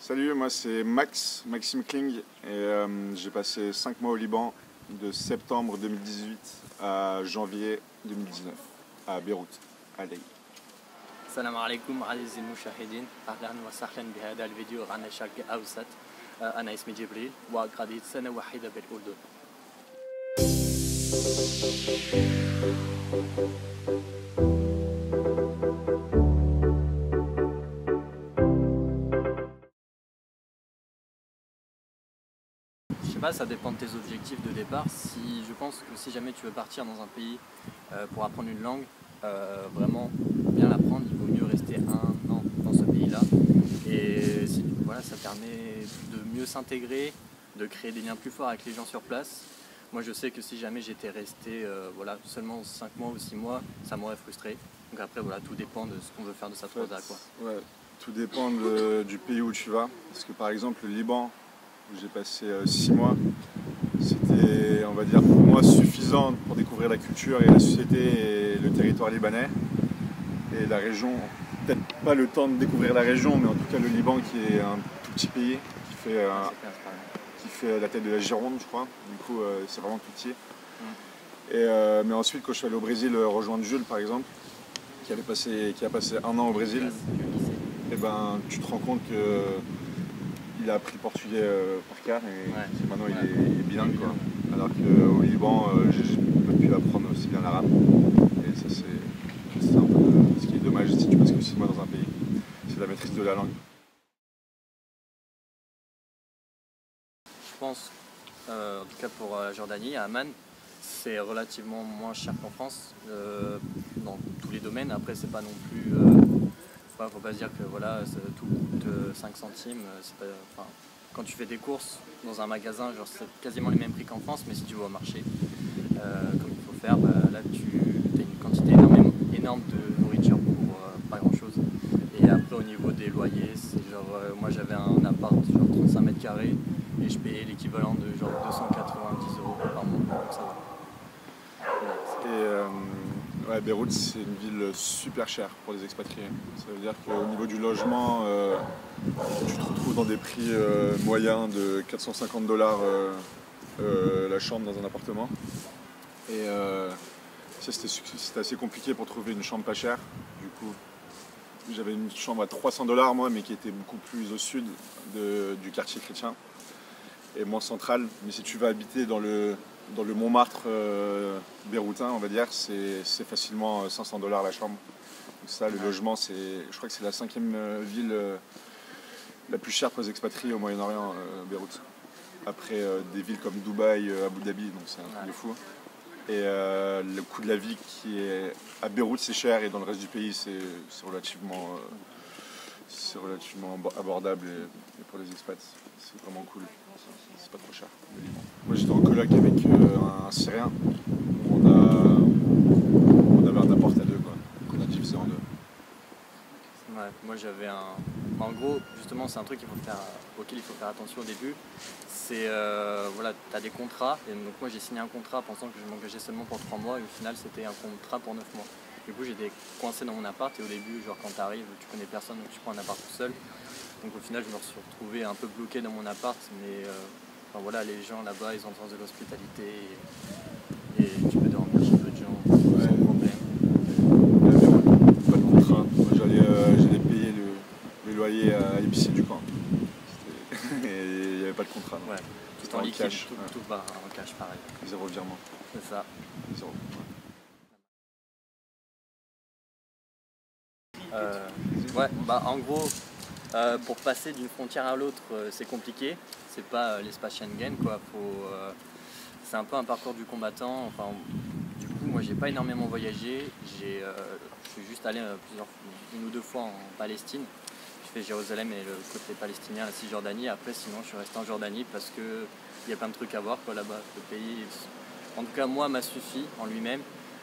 Salut, moi c'est Maxime Kling et j'ai passé 5 mois au Liban de septembre 2018 à janvier 2019 à Beyrouth, à Ley. السلام عليكم عزيزي المشاهدين، اهلا وسهلا بهذا الفيديو عن الشرق الاوسط. انا اسمي جبريل وقضيت سنه واحده بالاردن. Je sais pas, ça dépend de tes objectifs de départ. Je pense que si jamais tu veux partir dans un pays pour apprendre une langue, vraiment bien l'apprendre, il vaut mieux rester 1 an dans ce pays-là. Et voilà, ça permet de mieux s'intégrer, de créer des liens plus forts avec les gens sur place. Moi je sais que si jamais j'étais resté voilà, seulement 5 mois ou 6 mois, ça m'aurait frustré. Donc après voilà, tout dépend de ce qu'on veut faire de sa troda, quoi. Ouais, tout dépend du pays où tu vas. Parce que par exemple le Liban, où j'ai passé 6 mois, c'était, on va dire, pour moi suffisant pour découvrir la culture et la société et le territoire libanais et la région. Peut-être pas le temps de découvrir la région, mais en tout cas le Liban qui est un tout petit pays qui fait la tête de la Gironde, je crois. Du coup, c'est vraiment tout petit. Mais ensuite, quand je suis allé au Brésil rejoindre Jules, par exemple, qui a passé 1 an au Brésil, et ben, tu te rends compte qu'il a appris le portugais par cœur et maintenant il est bilingue, quoi. Alors qu'au Liban, j'ai pas pu apprendre aussi bien l'arabe. Et ça, c'est un peu ce qui est dommage si tu passes que 6 mois dans un pays. C'est la maîtrise de la langue. Je pense, en tout cas pour la Jordanie, à Amman, c'est relativement moins cher qu'en France dans tous les domaines. Après, c'est pas non plus. Faut pas se dire que voilà, tout coûte 5 centimes. Quand tu fais des courses dans un magasin, genre c'est quasiment les mêmes prix qu'en France, mais si tu vas au marché, comme il faut faire, là tu as une quantité énorme de nourriture pour pas grand chose. Et après au niveau des loyers, c'est genre moi j'avais un appart genre 35 mètres carrés et je payais l'équivalent de genre 290 € par mois, donc ça va. Et Beyrouth, c'est une ville super chère pour les expatriés. Ça veut dire qu'au niveau du logement, tu te retrouves dans des prix moyens de 450 $ la chambre dans un appartement. Et c'était assez compliqué pour trouver une chambre pas chère. Du coup, j'avais une chambre à 300 $ moi, mais qui était beaucoup plus au sud du quartier chrétien et moins central. Mais si tu vas habiter dans le Montmartre beyroutin, on va dire, c'est facilement 500 $ la chambre. Donc ça, le logement, je crois que c'est la 5e ville la plus chère pour les expatriés au Moyen-Orient, Beyrouth. Après des villes comme Dubaï, Abu Dhabi, donc c'est un truc de fou. Et le coût de la vie qui est à Beyrouth, c'est cher, et dans le reste du pays, c'est relativement abordable, et pour les expats, c'est vraiment cool. C'est pas trop cher. Moi j'étais en coloc avec un Syrien. On avait un appart à 2, quoi, qu'on a divisé en 2. Ouais, moi j'avais en gros, justement, c'est un truc auquel il faut faire attention au début. C'est, voilà, tu as des contrats, et donc moi j'ai signé un contrat pensant que je m'engageais seulement pour 3 mois, et au final c'était un contrat pour 9 mois. Du coup j'étais coincé dans mon appart, et au début, genre quand tu arrives, tu connais personne, donc tu prends un appart tout seul. Donc au final je me suis retrouvé un peu bloqué dans mon appart, mais enfin, voilà, les gens là-bas ils ont le sens de l'hospitalité, et tu peux dormir chez d'autres gens sans problème. Pas de contrat. Moi j'allais payer le loyer à l'épicier du coin. Et il n'y avait pas de contrat. Ouais, tout en liquide, cash, tout en cash pareil. 0 virement. C'est ça. 0. Ouais, en gros, pour passer d'une frontière à l'autre, c'est compliqué. C'est pas l'espace Schengen, quoi. C'est un peu un parcours du combattant. Enfin, du coup, moi, j'ai pas énormément voyagé. Je suis juste allé 1 ou 2 fois en Palestine. Je fais Jérusalem et le côté palestinien, la Cisjordanie. Après, sinon, je suis resté en Jordanie parce que il y a plein de trucs à voir, quoi, là-bas. Le pays, en tout cas, moi, m'a suffi en lui-même.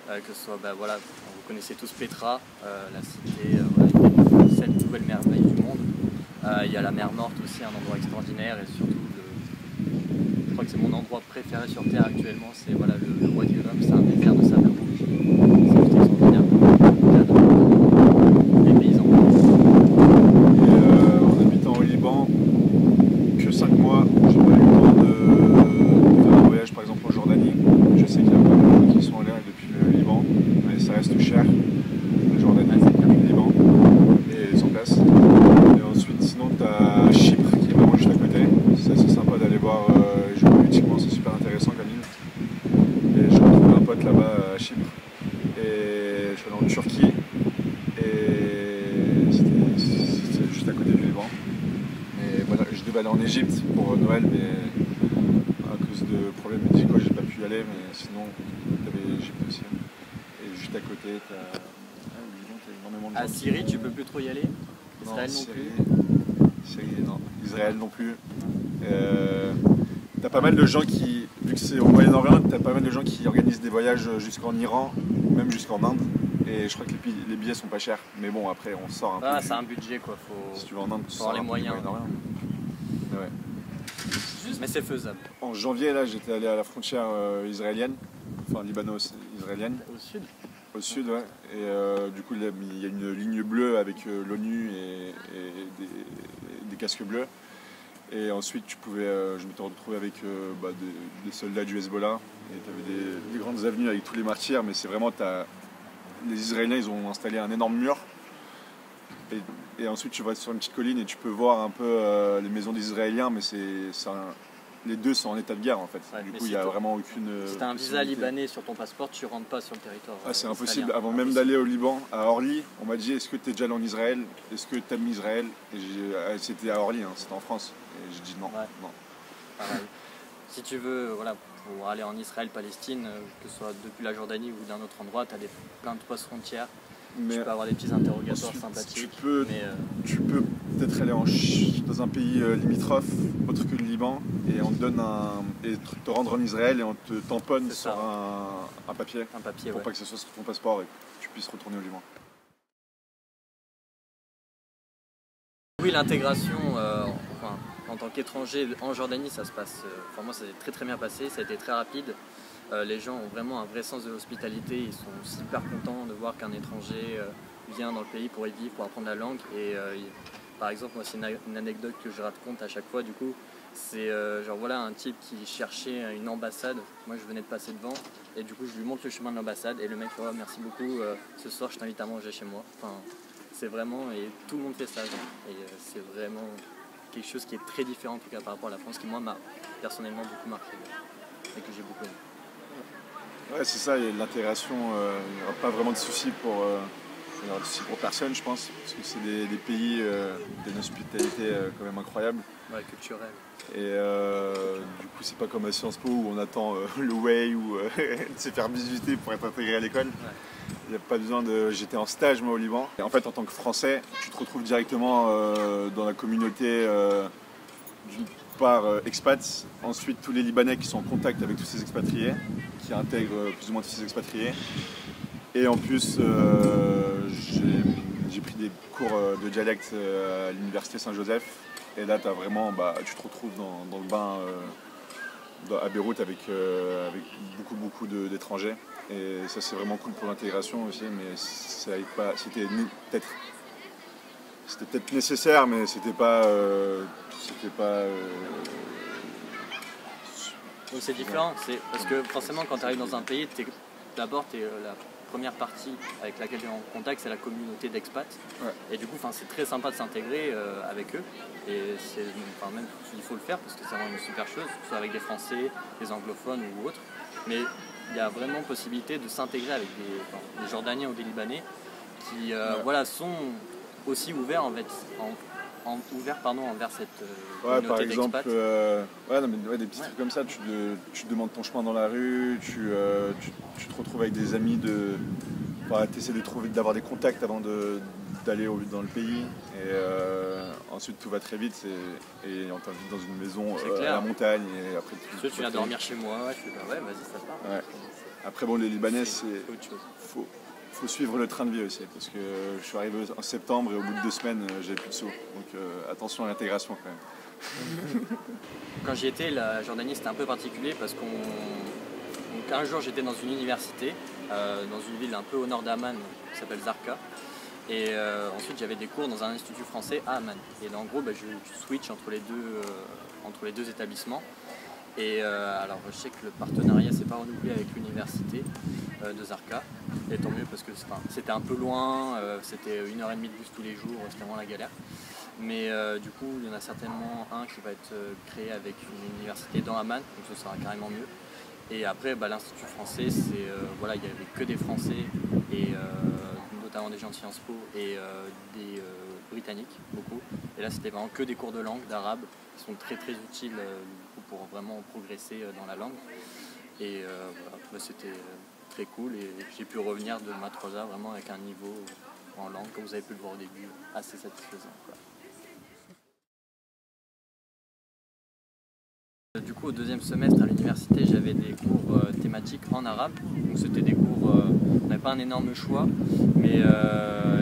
Que ce soit, voilà, vous connaissez tous Petra, la cité, cette nouvelle merveille du monde. Il y a la mer Morte aussi, un endroit extraordinaire, et surtout, je crois que c'est mon endroit préféré sur Terre actuellement, c'est voilà, le Wadi Rum, c'est un désert de sable rouge. C'est juste extraordinaire. Les paysans. Et en habitant au Liban, devais aller en Égypte pour Noël, mais à cause de problèmes médicaux, j'ai pas pu y aller. Mais sinon, t'avais l'Égypte aussi. Et juste à côté, t'as énormément de gens. À Syrie, tu peux plus trop y aller. Israël non plus. Syrie, non. Israël non plus. T'as pas mal de gens qui, vu que c'est au Moyen-Orient, t'as pas mal de gens qui organisent des voyages jusqu'en Iran, même jusqu'en Inde. Et je crois que les billets sont pas chers. Mais bon, après, on sort un peu. Ah, c'est un budget quoi. Si tu vas en Inde, tu faut avoir les moyens. Ouais. Mais c'est faisable. En janvier, là, j'étais allé à la frontière israélienne, enfin libano-israélienne. Au sud. Au sud, ouais. Et du coup, il y a une ligne bleue avec l'ONU et des casques bleus. Et ensuite, je m'étais retrouvé avec des soldats du Hezbollah. Et tu avais des grandes avenues avec tous les martyrs, mais c'est vraiment, les Israéliens, ils ont installé un énorme mur. Et ensuite, tu vas sur une petite colline et tu peux voir un peu les maisons des Israéliens, mais les deux sont en état de guerre en fait. Ouais, du coup, il n'y a vraiment aucune. Si tu as un visa libanais sur ton passeport, tu rentres pas sur le territoire. Ah, c'est impossible. Avant même d'aller au Liban, à Orly, on m'a dit est-ce que tu es déjà allé en Israël? Est-ce que tu aimes Israël? Et c'était à Orly, hein, c'était en France. Et j'ai dit non. Ouais. Non. Pareil. Si tu veux, voilà, pour aller en Israël, Palestine, que ce soit depuis la Jordanie ou d'un autre endroit, tu as plein de postes frontières. Mais tu peux avoir des petits interrogatoires ensuite, sympathiques. Tu peux peut-être aller dans un pays limitrophe, autre que le Liban, et on te donne et te rendre en Israël et on te tamponne sur un papier. Un papier, pour pas que ce soit sur ton passeport et que tu puisses retourner au Liban. Oui, l'intégration en tant qu'étranger en Jordanie, ça se passe. Pour moi, ça s'est très très bien passé, ça a été très rapide. Les gens ont vraiment un vrai sens de l'hospitalité, ils sont super contents de voir qu'un étranger vient dans le pays pour y vivre, pour apprendre la langue. Et par exemple, moi c'est une anecdote que je raconte à chaque fois du coup, c'est genre voilà un type qui cherchait une ambassade, moi je venais de passer devant et du coup je lui montre le chemin de l'ambassade et le mec oh, merci beaucoup, ce soir je t'invite à manger chez moi. Enfin, c'est vraiment, et tout le monde fait ça, et c'est vraiment quelque chose qui est très différent en tout cas par rapport à la France, qui moi m'a personnellement beaucoup marqué et que j'ai beaucoup aimé. Ouais, c'est ça, et l'intégration, il n'y aura pas vraiment de soucis pour personne, je pense, parce que c'est des pays d'une hospitalité quand même incroyable. Ouais, culturel. Et du coup, c'est pas comme à Sciences Po où on attend le way ou de se faire visiter pour être intégré à l'école. Ouais. Il n'y a pas besoin de. J'étais en stage moi au Liban. Et en fait, en tant que Français, tu te retrouves directement dans la communauté d'une part expats, ensuite tous les Libanais qui sont en contact avec tous ces expatriés, qui intègrent plus ou moins tous ces expatriés. Et en plus, j'ai pris des cours de dialecte à l'université Saint-Joseph. Et là, tu te retrouves dans le bain à Beyrouth avec beaucoup d'étrangers. Et ça, c'est vraiment cool pour l'intégration aussi, mais c'était peut-être nécessaire, mais c'était pas. Donc c'est différent, c'est parce que forcément quand tu arrives dans un pays, la première partie avec laquelle tu es en contact, c'est la communauté d'expats. Ouais. Et du coup, c'est très sympa de s'intégrer avec eux. Et même il faut le faire parce que c'est vraiment une super chose, que ce soit avec des Français, des anglophones ou autres. Mais il y a vraiment possibilité de s'intégrer avec des Jordaniens ou des Libanais qui sont aussi ouverts envers cette communauté par exemple, d'expats. des petits trucs comme ça, tu te demandes ton chemin dans la rue, tu te retrouves avec des amis, tu essaies d'avoir des contacts avant d'aller dans le pays, et ensuite tout va très vite et on t'invite dans une maison à la montagne et après tu viens dormir chez moi, je fais vas-y ça part. Ouais. Après les Libanais faut suivre le train de vie aussi, parce que je suis arrivé en septembre et au bout de 2 semaines j'avais plus de sous, donc attention à l'intégration quand même. Quand j'y étais, la Jordanie c'était un peu particulier parce qu'un jour j'étais dans une université, dans une ville un peu au nord d'Amman qui s'appelle Zarqa, et ensuite j'avais des cours dans un institut français à Amman, et en gros je switch entre les deux établissements. Et alors je sais que le partenariat s'est pas renouvelé avec l'université de Zarqa, et tant mieux parce que c'était un peu loin, c'était 1h30 de bus tous les jours, c'était vraiment la galère. Mais du coup il y en a certainement un qui va être créé avec une université dans Amman, donc ce sera carrément mieux. Et après l'Institut français, il n'y avait que des Français, et notamment des gens de Sciences Po et des britanniques, beaucoup. Et là, c'était vraiment que des cours de langue, d'arabe, qui sont très très utiles pour vraiment progresser dans la langue. Et voilà, bah, c'était très cool et j'ai pu revenir de Matrosa vraiment avec un niveau en langue, comme vous avez pu le voir au début, assez satisfaisant, quoi. Du coup, au deuxième semestre à l'université, j'avais des cours thématiques en arabe. Donc c'était des cours, on n'avait pas un énorme choix, mais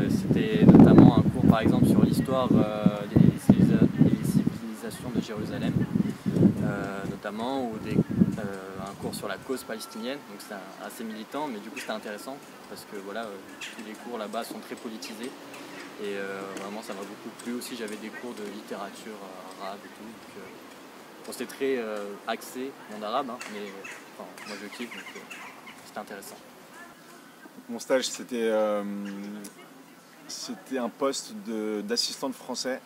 c'était notamment un cours par exemple sur l'histoire des civilisations de Jérusalem, notamment, ou un cours sur la cause palestinienne. Donc c'était assez militant, mais du coup c'était intéressant parce que voilà, tous les cours là-bas sont très politisés. Et vraiment ça m'a beaucoup plu aussi. J'avais des cours de littérature arabe et tout. Donc, bon, c'était très axé monde arabe, hein, mais enfin, moi je kiffe, donc c'était intéressant. Mon stage, c'était un poste d'assistant de français,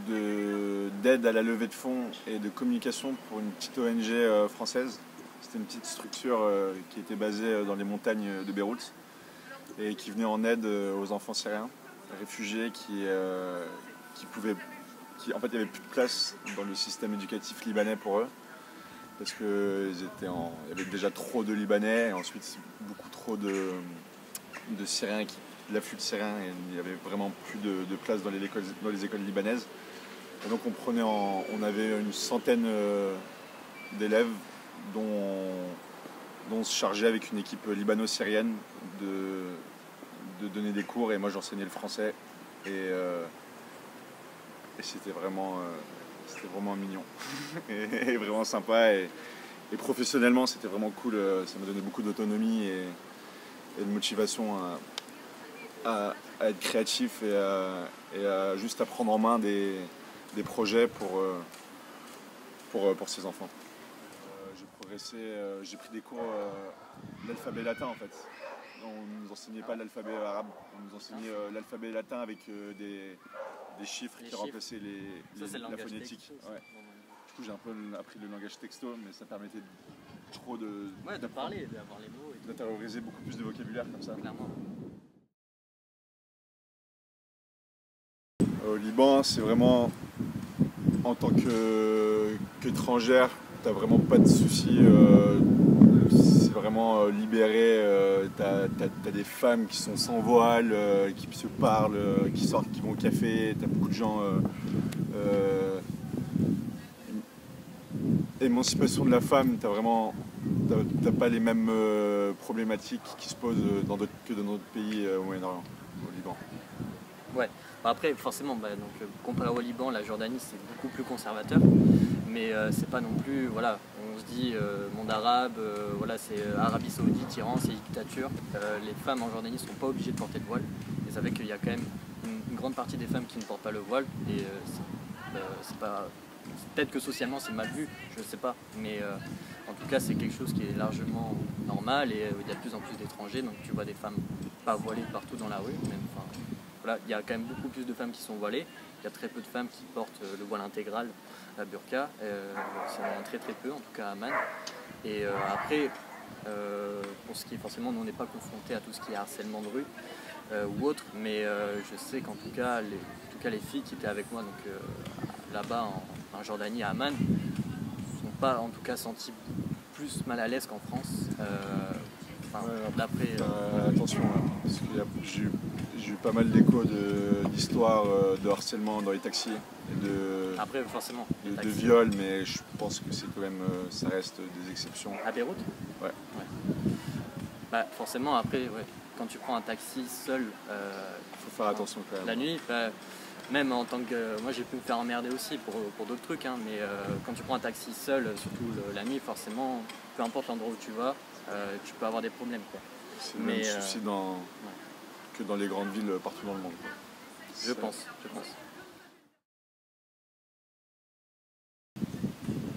d'aide à la levée de fonds et de communication pour une petite ONG française. C'était une petite structure qui était basée dans les montagnes de Beyrouth et qui venait en aide aux enfants syriens, réfugiés en fait, il n'y avait plus de place dans le système éducatif libanais pour eux, parce qu'il y avait déjà trop de Libanais, et ensuite beaucoup trop de Syriens, l'afflux de Syriens, et il n'y avait vraiment plus de place dans les écoles libanaises. Et donc on avait une centaine d'élèves dont on se chargeait avec une équipe libano-syrienne de donner des cours, et moi j'enseignais le français. Et c'était vraiment mignon et vraiment sympa, et professionnellement c'était vraiment cool. Ça m'a donné beaucoup d'autonomie et de motivation à être créatif et à juste à prendre en main des projets pour ces enfants. J'ai progressé, j'ai pris des cours d'alphabet latin en fait. On ne nous enseignait pas l'alphabet arabe, on nous enseignait l'alphabet latin avec des chiffres qui remplaçaient la phonétique. Ouais. Du coup, j'ai un peu appris le langage texto, mais ça permettait de parler, d'avoir les mots. D'intérioriser beaucoup plus de vocabulaire comme ça. Clairement. Au Liban, c'est vraiment, en tant qu'étrangère, t'as vraiment pas de soucis. C'est vraiment libéré. T'as des femmes qui sont sans voile, qui se parlent, qui sortent, qui vont au café. T'as beaucoup de gens. Émancipation de la femme, t'as pas les mêmes problématiques qui se posent que dans d'autres pays au Moyen-Orient, au Liban. Ouais. Après, forcément, donc, comparé au Liban, la Jordanie c'est beaucoup plus conservateur, mais c'est pas non plus, voilà, on se dit monde arabe, voilà, c'est Arabie Saoudite, Iran, c'est dictature. Les femmes en Jordanie sont pas obligées de porter le voile, et ça fait qu'il y a quand même une grande partie des femmes qui ne portent pas le voile, et c'est pas. Peut-être que socialement c'est mal vu, je ne sais pas, mais en tout cas c'est quelque chose qui est largement normal, et il y a de plus en plus d'étrangers, donc tu vois des femmes pas voilées partout dans la rue, même, enfin, voilà, il y a quand même beaucoup plus de femmes qui sont voilées, il y a très peu de femmes qui portent le voile intégral, la burqa, c'est très très peu, en tout cas à Amman. Et après, pour ce qui est forcément, nous on n'est pas confrontés à tout ce qui est harcèlement de rue ou autre, mais je sais qu'en tout cas les filles qui étaient avec moi donc, là-bas en Jordanie, à Amman, ne sont pas en tout cas senties plus mal à l'aise qu'en France. D'après. Attention, parce que j'ai eu pas mal d'échos d'histoires de harcèlement dans les taxis et après, forcément, de viol, mais je pense que c'est quand même, ça reste des exceptions. À Beyrouth ? Ouais. Bah, forcément, après, ouais, quand tu prends un taxi seul, faut faire attention quand même. La nuit, même en tant que. Moi j'ai pu me faire emmerder aussi pour d'autres trucs, hein, mais quand tu prends un taxi seul, surtout la nuit, forcément, peu importe l'endroit où tu vas, tu peux avoir des problèmes, quoi. C'est le même souci que dans les grandes villes partout dans le monde, quoi. Je pense.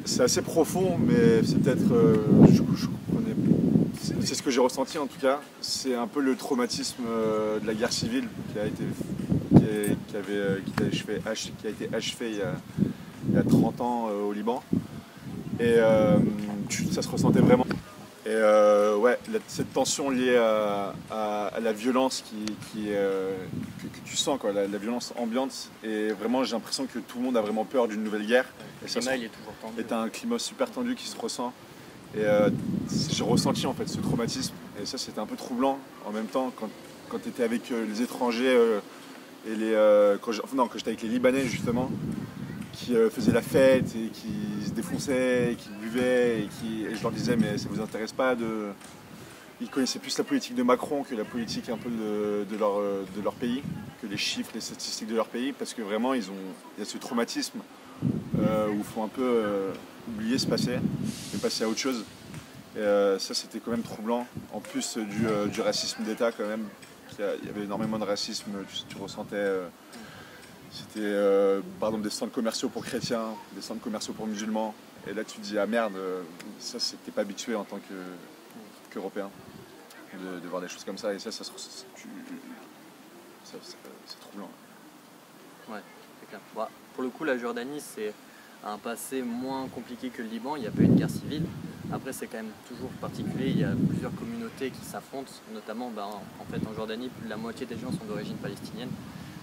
C'est assez profond, mais c'est peut-être. C'est ce que j'ai ressenti en tout cas. C'est un peu le traumatisme de la guerre civile qui a été achevé il y a 30 ans au Liban. Et ça se ressentait vraiment. Et ouais, cette tension liée à la violence que tu sens quoi, la violence ambiante, et vraiment j'ai l'impression que tout le monde a vraiment peur d'une nouvelle guerre. Le climat il est toujours tendu. Et t'as un climat super tendu qui se ressent. Et j'ai ressenti en fait ce traumatisme, et ça c'était un peu troublant en même temps quand tu étais avec les étrangers et quand j'étais avec les Libanais justement, qui faisaient la fête et qui se défonçaient, et qui buvaient, et je leur disais mais ça vous intéresse pas de... Ils connaissaient plus la politique de Macron que la politique un peu de leur pays, que les chiffres, les statistiques de leur pays, parce que vraiment il y a ce traumatisme où il faut un peu oublier ce passé et passer à autre chose. Et ça c'était quand même troublant, en plus du racisme d'État quand même. Il y avait énormément de racisme, tu ressentais, c'était par exemple des centres commerciaux pour chrétiens, des centres commerciaux pour musulmans, et là tu te dis ah merde, ça c'était pas habitué en tant qu'Européen de voir des choses comme ça, et ça c'est troublant. Ouais, c'est clair. Bon, pour le coup la Jordanie c'est un passé moins compliqué que le Liban, il n'y a pas eu de guerre civile. Après c'est quand même toujours particulier, il y a plusieurs communautés qui s'affrontent, notamment en fait en Jordanie plus de la moitié des gens sont d'origine palestinienne.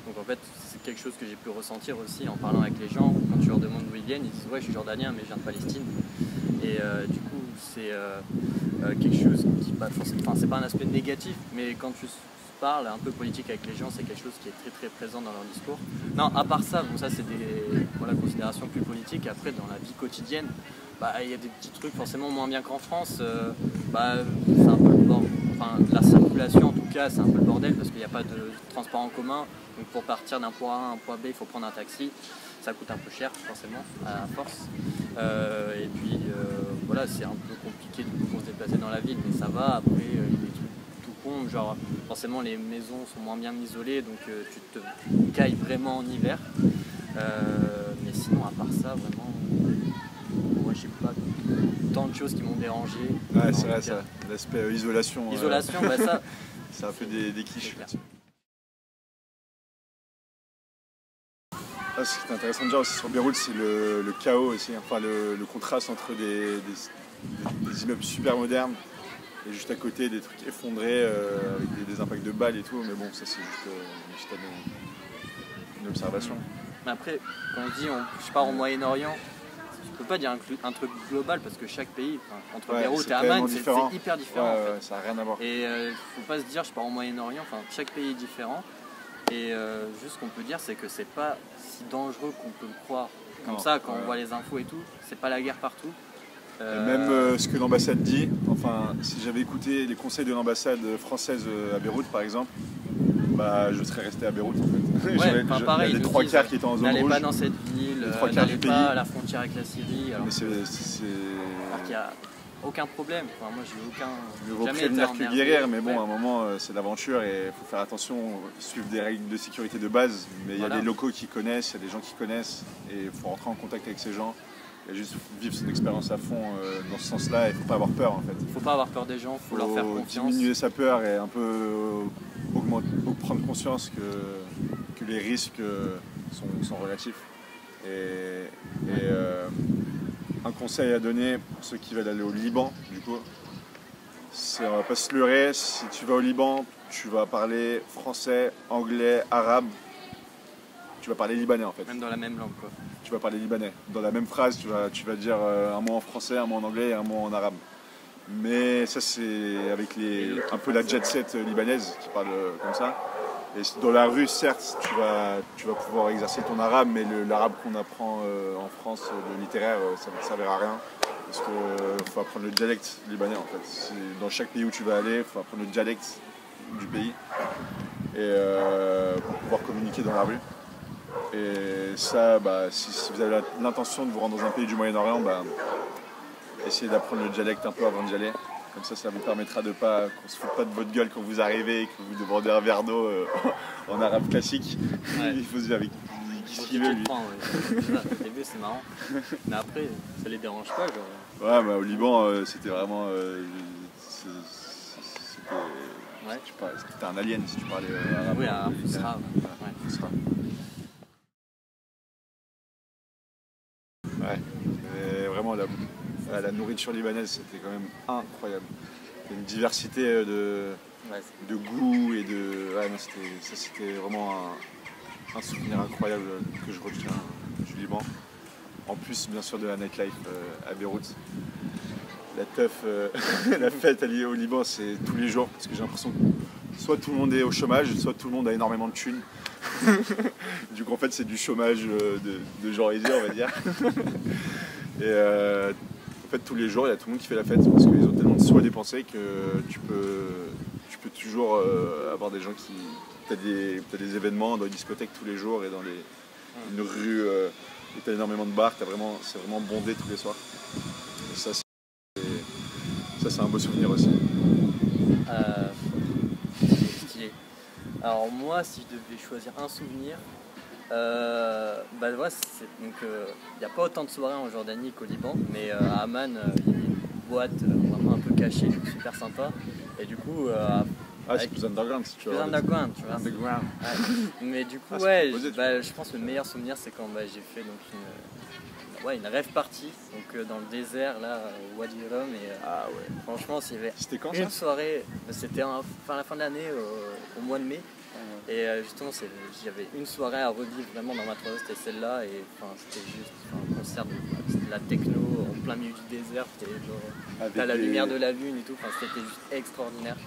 Donc en fait c'est quelque chose que j'ai pu ressentir aussi en parlant avec les gens. Quand tu leur demandes d'où ils viennent, ils disent ouais je suis jordanien mais je viens de Palestine. Et du coup c'est quelque chose qui c'est pas un aspect négatif, mais quand tu parles un peu politique avec les gens, c'est quelque chose qui est très très présent dans leur discours. Non, à part ça, bon ça c'est des considérations plus politiques. Après dans la vie quotidienne, il y a des petits trucs forcément moins bien qu'en France. C'est un peu le bordel. Enfin, la circulation en tout cas c'est un peu le bordel parce qu'il n'y a pas de transport en commun. Donc pour partir d'un point A à un point B, il faut prendre un taxi. Ça coûte un peu cher forcément à force. Et puis voilà, c'est un peu compliqué pour se déplacer dans la ville, mais ça va. Après il y a des trucs tout con, genre forcément les maisons sont moins bien isolées, donc tu te cailles vraiment en hiver. Mais sinon à part ça vraiment, moi je sais pas tant de choses qui m'ont dérangé. Ouais c'est vrai ça, l'aspect isolation. Isolation, ça. Ça a fait des quiches. Ce qui est intéressant de dire aussi sur Beyrouth, c'est le chaos aussi, enfin le contraste entre des immeubles super modernes et juste à côté des trucs effondrés avec des impacts de balles et tout, mais bon, ça c'est juste une observation. Mais après, quand je pars au Moyen-Orient, je peux pas dire un truc global parce que chaque pays, entre Beyrouth et Amman, c'est hyper différent. Ouais, en fait. Ça n'a rien à voir. Et faut pas se dire je pars au Moyen-Orient, chaque pays est différent. Et juste ce qu'on peut dire, c'est que c'est pas si dangereux qu'on peut le croire. Comme ça, quand on voit les infos et tout, c'est pas la guerre partout. Et même ce que l'ambassade dit, si j'avais écouté les conseils de l'ambassade française à Beyrouth par exemple, je serais resté à Beyrouth en fait. Ouais, pareil, il y a les trois quarts qui étaient en zone rouge. N'allez pas dans cette ville, n'allez pas à la frontière avec la Syrie. Alors qu'il n'y a aucun problème. Moi j'ai aucun. Mieux vaut prévenir que guérir, mais bon, à un moment c'est l'aventure et il faut faire attention, suivre des règles de sécurité de base. Mais il y a des locaux qui connaissent, il y a des gens qui connaissent, et il faut rentrer en contact avec ces gens. Et juste vivre son expérience à fond dans ce sens-là, il ne faut pas avoir peur en fait. Il ne faut pas avoir peur des gens, il faut leur faire confiance. Diminuer sa peur et un peu prendre conscience que les risques sont relatifs. Et un conseil à donner pour ceux qui veulent aller au Liban, du coup, c'est on va pas se leurrer, si tu vas au Liban, tu vas parler français, anglais, arabe, tu vas parler libanais en fait. Même dans la même langue quoi. Tu vas parler libanais. Dans la même phrase, tu vas dire un mot en français, un mot en anglais et un mot en arabe. Mais ça c'est avec un peu la jet set libanaise qui parle comme ça. Et dans la rue, certes, tu vas pouvoir exercer ton arabe, mais l'arabe qu'on apprend en France, le littéraire, ça ne servira à rien. Parce qu'il faut apprendre le dialecte libanais en fait. Dans chaque pays où tu vas aller, il faut apprendre le dialecte du pays et pour pouvoir communiquer dans la rue. Et ça, si vous avez l'intention de vous rendre dans un pays du Moyen-Orient, essayez d'apprendre le dialecte un peu avant d'y aller. Comme ça vous permettra de pas qu'on se foute pas de votre gueule quand vous arrivez et que vous demandez un verre d'eau en arabe classique. Ouais. Il faut se dire avec qui ce qu'il veut lui. Au début c'est marrant, mais après ça les dérange pas genre. Ouais, au Liban c'était vraiment c'était un alien si tu parlais arabe. Oui, un Fusra. Ouais, mais vraiment la nourriture libanaise c'était quand même incroyable. Il y a une diversité Ouais, de goût et de... Ouais, non, c'était vraiment un souvenir incroyable que je retiens du Liban. En plus, bien sûr, de la nightlife à Beyrouth. La teuf, la fête alliée au Liban, c'est tous les jours, parce que j'ai l'impression que soit tout le monde est au chômage, soit tout le monde a énormément de thunes. Du coup, en fait, c'est du chômage de gens aisés, on va dire. Et en fait, tous les jours, il y a tout le monde qui fait la fête, parce qu'ils ont tellement de sous à dépenser que tu peux toujours avoir des gens qui... T'as des événements dans les discothèques tous les jours et dans une rue où t'as énormément de bars, c'est vraiment bondé tous les soirs. Et ça, c'est un beau souvenir aussi. Stylé. Alors moi, si je devais choisir un souvenir, bah ouais, donc il n'y a pas autant de soirées en Jordanie qu'au Liban, mais à Amman, il y a une boîte vraiment un peu cachée, super sympa. Et du coup, c'est plus underground si tu veux. plus underground, tu vois. Underground. Ouais. Mais du coup, c'est posé, je pense que le meilleur souvenir, c'est quand j'ai fait donc une rave party donc dans le désert là au Wadi Rum et Ah ouais. franchement s'il y avait C'était quand une ça? soirée, c'était la fin de l'année au mois de mai. Et justement, il y avait une soirée à revivre vraiment dans ma tête, c'était celle-là. Et c'était juste un concert c'était de la techno en plein milieu du désert. T'as la lumière de la lune et tout. C'était juste extraordinaire.